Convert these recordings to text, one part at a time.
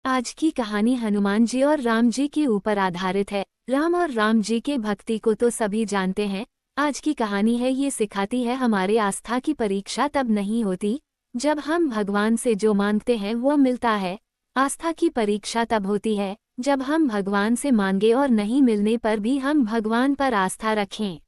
आज की कहानी हनुमान जी और राम जी के ऊपर आधारित है। राम और राम जी के भक्ति को तो सभी जानते हैं। आज की कहानी है ये सिखाती है हमारे आस्था की परीक्षा तब नहीं होती जब हम भगवान से जो मांगते हैं वो मिलता है। आस्था की परीक्षा तब होती है जब हम भगवान से मांगे और नहीं मिलने पर भी हम भगवान पर आस्था रखें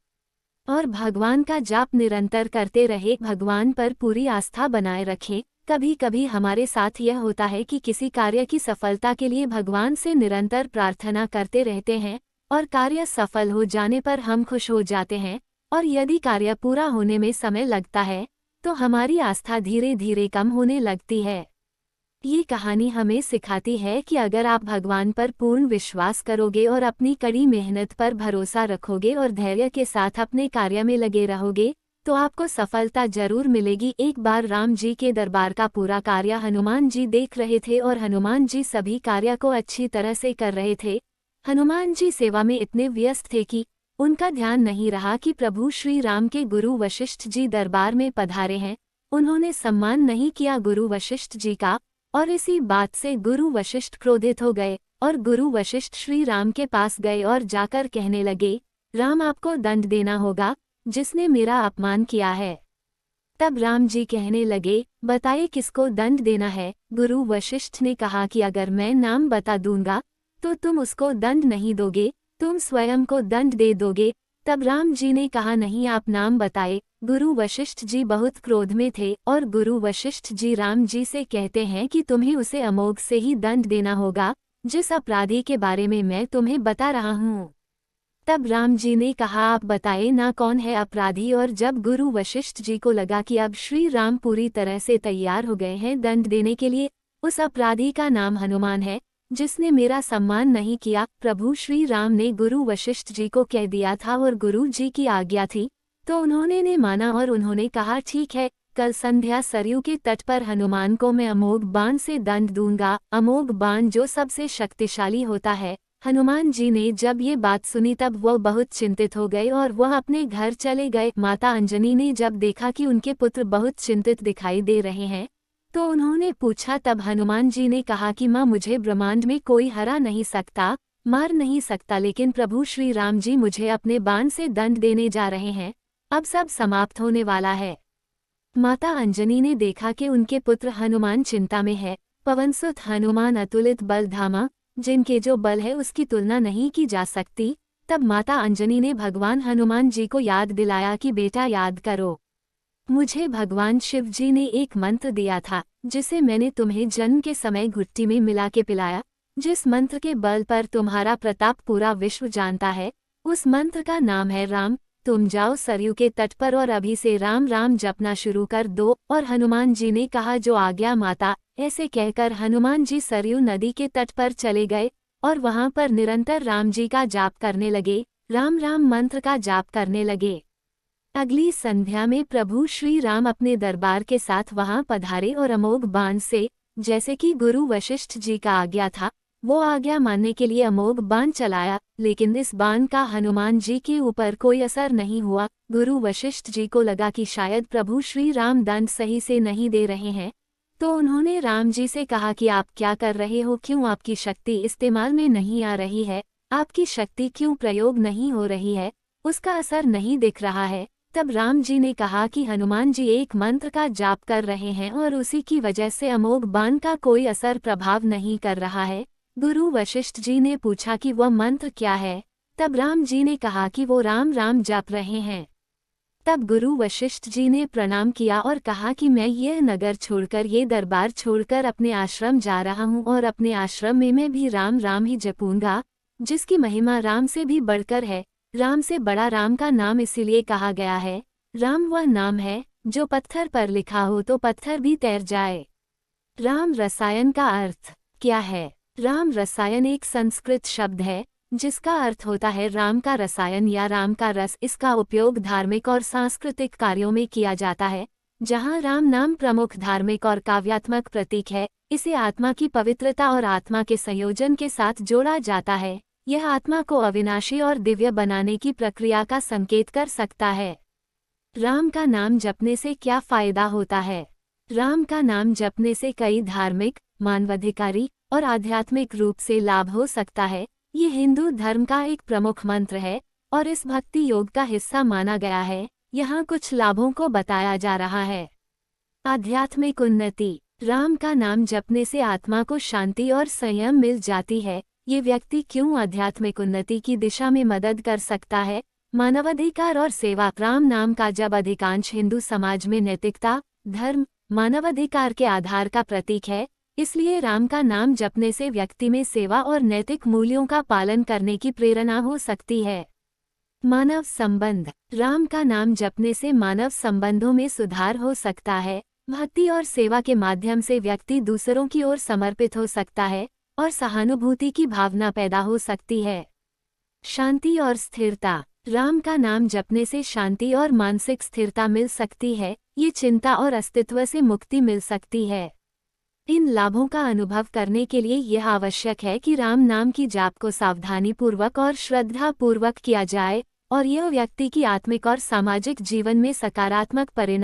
और भगवान का जाप निरंतर करते रहे, भगवान पर पूरी आस्था बनाए रखें। कभी कभी हमारे साथ यह होता है कि किसी कार्य की सफलता के लिए भगवान से निरंतर प्रार्थना करते रहते हैं और कार्य सफल हो जाने पर हम खुश हो जाते हैं, और यदि कार्य पूरा होने में समय लगता है तो हमारी आस्था धीरे धीरे कम होने लगती है। ये कहानी हमें सिखाती है कि अगर आप भगवान पर पूर्ण विश्वास करोगे और अपनी कड़ी मेहनत पर भरोसा रखोगे और धैर्य के साथ अपने कार्य में लगे रहोगे तो आपको सफलता जरूर मिलेगी। एक बार राम जी के दरबार का पूरा कार्य हनुमान जी देख रहे थे और हनुमान जी सभी कार्य को अच्छी तरह से कर रहे थे। हनुमान जी सेवा में इतने व्यस्त थे कि उनका ध्यान नहीं रहा कि प्रभु श्री राम के गुरु वशिष्ठ जी दरबार में पधारे हैं। उन्होंने सम्मान नहीं किया गुरु वशिष्ठ जी का, और इसी बात से गुरु वशिष्ठ क्रोधित हो गए और गुरु वशिष्ठ श्री राम के पास गए और जाकर कहने लगे, राम आपको दंड देना होगा जिसने मेरा अपमान किया है। तब राम जी कहने लगे, बताइए किसको दंड देना है। गुरु वशिष्ठ ने कहा कि अगर मैं नाम बता दूंगा तो तुम उसको दंड नहीं दोगे, तुम स्वयं को दंड दे दोगे। तब राम जी ने कहा नहीं, आप नाम बताए। गुरु वशिष्ठ जी बहुत क्रोध में थे और गुरु वशिष्ठ जी राम जी से कहते हैं कि तुम्हें उसे अमोघ से ही दंड देना होगा जिस अपराधी के बारे में मैं तुम्हें बता रहा हूँ। तब राम जी ने कहा, आप बताए ना कौन है अपराधी। और जब गुरु वशिष्ठ जी को लगा कि अब श्री राम पूरी तरह से तैयार हो गए हैं दंड देने के लिए, उस अपराधी का नाम हनुमान है जिसने मेरा सम्मान नहीं किया। प्रभु श्री राम ने गुरु वशिष्ठ जी को कह दिया था और गुरु जी की आज्ञा थी तो उन्होंने ने माना और उन्होंने कहा, ठीक है, कल संध्या सरयू के तट पर हनुमान को मैं अमोघ बाण से दंड दूंगा। अमोघ बाण जो सबसे शक्तिशाली होता है। हनुमान जी ने जब ये बात सुनी तब वह बहुत चिंतित हो गए और वह अपने घर चले गए। माता अंजनी ने जब देखा कि उनके पुत्र बहुत चिंतित दिखाई दे रहे हैं तो उन्होंने पूछा। तब हनुमान जी ने कहा कि माँ, मुझे ब्रह्मांड में कोई हरा नहीं सकता, मार नहीं सकता, लेकिन प्रभु श्री राम जी मुझे अपने बाण से दंड देने जा रहे हैं। अब सब समाप्त होने वाला है। माता अंजनी ने देखा कि उनके पुत्र हनुमान चिंता में है। पवनसुत हनुमान अतुलित बल धामा, जिनके जो बल है उसकी तुलना नहीं की जा सकती। तब माता अंजनी ने भगवान हनुमान जी को याद दिलाया कि बेटा याद करो, मुझे भगवान शिव जी ने एक मंत्र दिया था जिसे मैंने तुम्हें जन्म के समय घुट्टी में मिला के पिलाया। जिस मंत्र के बल पर तुम्हारा प्रताप पूरा विश्व जानता है, उस मंत्र का नाम है राम। तुम जाओ सरयू के तट पर और अभी से राम राम जपना शुरू कर दो। और हनुमान जी ने कहा, जो आज्ञा माता। ऐसे कहकर हनुमान जी सरयू नदी के तट पर चले गए और वहां पर निरंतर राम जी का जाप करने लगे, राम राम मंत्र का जाप करने लगे। अगली संध्या में प्रभु श्री राम अपने दरबार के साथ वहां पधारे और अमोघ बाण से, जैसे कि गुरु वशिष्ठ जी का आज्ञा था, वो आज्ञा मानने के लिए अमोघ बाण चलाया, लेकिन इस बाण का हनुमान जी के ऊपर कोई असर नहीं हुआ। गुरु वशिष्ठ जी को लगा कि शायद प्रभु श्री राम दंड सही से नहीं दे रहे हैं, तो उन्होंने राम जी से कहा कि आप क्या कर रहे हो, क्यों आपकी शक्ति इस्तेमाल में नहीं आ रही है, आपकी शक्ति क्यों प्रयोग नहीं हो रही है, उसका असर नहीं दिख रहा है। तब राम जी ने कहा कि हनुमान जी एक मंत्र का जाप कर रहे हैं और उसी की वजह से अमोघ बाण का कोई असर प्रभाव नहीं कर रहा है। गुरु वशिष्ठ जी ने पूछा कि वह मंत्र क्या है। तब राम जी ने कहा कि वो राम राम जप रहे हैं। तब गुरु वशिष्ठ जी ने प्रणाम किया और कहा कि मैं यह नगर छोड़कर, ये दरबार छोड़कर अपने आश्रम जा रहा हूँ और अपने आश्रम में मैं भी राम राम ही जपूंगा, जिसकी महिमा राम से भी बढ़कर है। राम से बड़ा राम का नाम इसीलिए कहा गया है। राम वह नाम है जो पत्थर पर लिखा हो तो पत्थर भी तैर जाए। राम रसायन का अर्थ क्या है? राम रसायन एक संस्कृत शब्द है जिसका अर्थ होता है राम का रसायन या राम का रस। इसका उपयोग धार्मिक और सांस्कृतिक कार्यों में किया जाता है। जहाँ राम नाम प्रमुख धार्मिक और काव्यात्मक प्रतीक है, इसे आत्मा की पवित्रता और आत्मा के संयोजन के साथ जोड़ा जाता है। यह आत्मा को अविनाशी और दिव्य बनाने की प्रक्रिया का संकेत कर सकता है। राम का नाम जपने से क्या फायदा होता है? राम का नाम जपने से कई धार्मिक, मानवाधिकारी और आध्यात्मिक रूप से लाभ हो सकता है। ये हिंदू धर्म का एक प्रमुख मंत्र है और इस भक्ति योग का हिस्सा माना गया है। यहाँ कुछ लाभों को बताया जा रहा है। आध्यात्मिक उन्नति। राम का नाम जपने से आत्मा को शांति और संयम मिल जाती है। ये व्यक्ति क्यों आध्यात्मिक उन्नति की दिशा में मदद कर सकता है? मानवाधिकार और सेवा। राम नाम का जप अधिकांश हिंदू समाज में नैतिकता, धर्म, मानवाधिकार के आधार का प्रतीक है। इसलिए राम का नाम जपने से व्यक्ति में सेवा और नैतिक मूल्यों का पालन करने की प्रेरणा हो सकती है। मानव संबंध। राम का नाम जपने से मानव संबंधों में सुधार हो सकता है। भक्ति और सेवा के माध्यम से व्यक्ति दूसरों की ओर समर्पित हो सकता है और सहानुभूति की भावना पैदा हो सकती है। शांति और स्थिरता। राम का नाम जपने से शांति और मानसिक स्थिरता मिल सकती है। ये चिंता और अस्तित्व से मुक्ति मिल सकती है। इन लाभों का अनुभव करने के लिए यह आवश्यक है कि राम नाम की जाप को सावधानीपूर्वक और श्रद्धापूर्वक किया जाए और यह व्यक्ति की आत्मिक और सामाजिक जीवन में सकारात्मक परिणाम